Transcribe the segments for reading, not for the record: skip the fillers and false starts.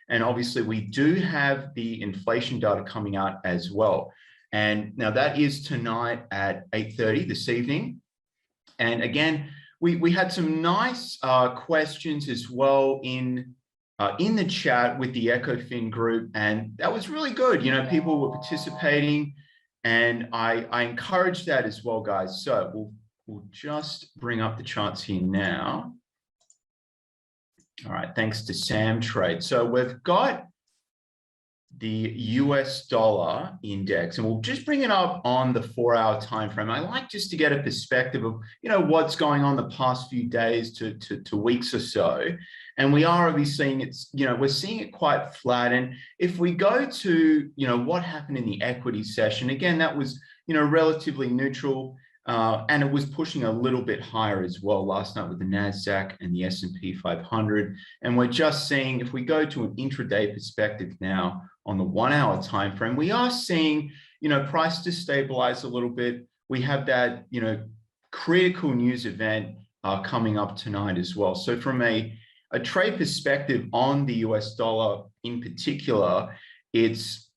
And obviously we do have the inflation data coming out as well. And now that is tonight at 8:30 this evening. And again, we had some nice questions as well in the chat with the EchoFin group, and that was really good. You know, people were participating, and I encourage that as well, guys. So we'll just bring up the charts here now. All right, thanks to Sam Trade. So we've got the US dollar index, and we'll just bring it up on the 4-hour time frame. I like just to get a perspective of, you know, what's going on the past few days to weeks or so. And we are obviously seeing it's, you know, we're seeing it quite flat. And if we go to, you know, what happened in the equity session, again, that was, you know, relatively neutral. And it was pushing a little bit higher as well last night with the NASDAQ and the S&P 500. And we're just seeing, if we go to an intraday perspective now on the 1-hour time frame, we are seeing, you know, price to stabilize a little bit. We have that, you know, critical news event coming up tonight as well. So from a trade perspective on the US dollar in particular, it's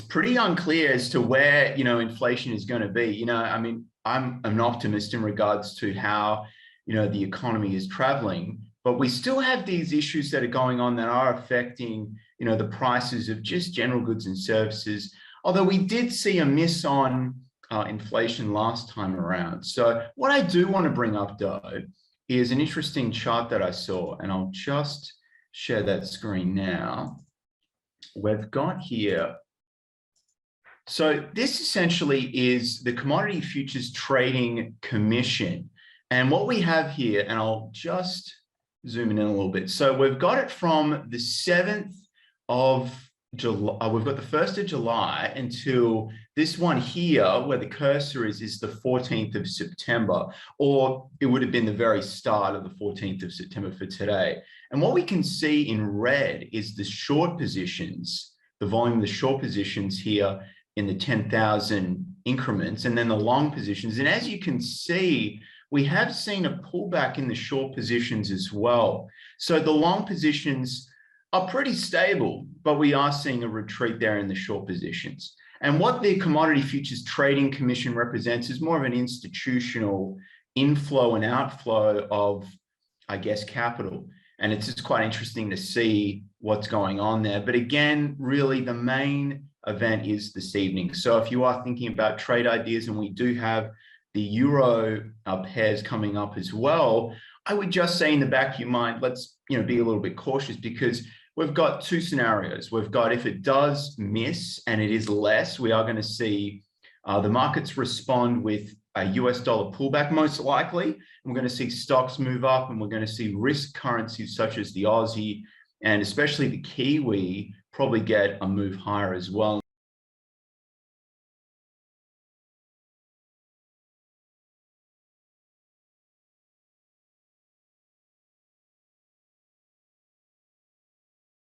pretty unclear as to where, you know, inflation is going to be. You know, I mean, I'm an optimist in regards to how, you know, the economy is traveling, but we still have these issues that are going on that are affecting, you know, the prices of just general goods and services. Although we did see a miss on inflation last time around. So what I do want to bring up though is an interesting chart that I saw, and I'll just share that screen now. We've got here. So this essentially is the Commodity Futures Trading Commission. And what we have here, and I'll just zoom in a little bit. So we've got it from the 7th of July. We've got the 1st of July until this one here, where the cursor is the 14th of September, or it would have been the very start of the 14th of September for today. And what we can see in red is the short positions, the volume of the short positions here in the 10,000 increments, and then the long positions. And as you can see, we have seen a pullback in the short positions as well. So the long positions are pretty stable, but we are seeing a retreat there in the short positions. And what the Commodity Futures Trading Commission represents is more of an institutional inflow and outflow of, I guess, capital. And it's just quite interesting to see what's going on there. But again, really the main event is this evening. So if you are thinking about trade ideas, and we do have the euro pairs coming up as well, I would just say in the back of your mind, let's, you know, be a little bit cautious, because we've got two scenarios. We've got, if it does miss and it is less, we are going to see the markets respond with a US dollar pullback, most likely. And we're going to see stocks move up, and we're going to see risk currencies such as the Aussie and especially the Kiwi probably get a move higher as well.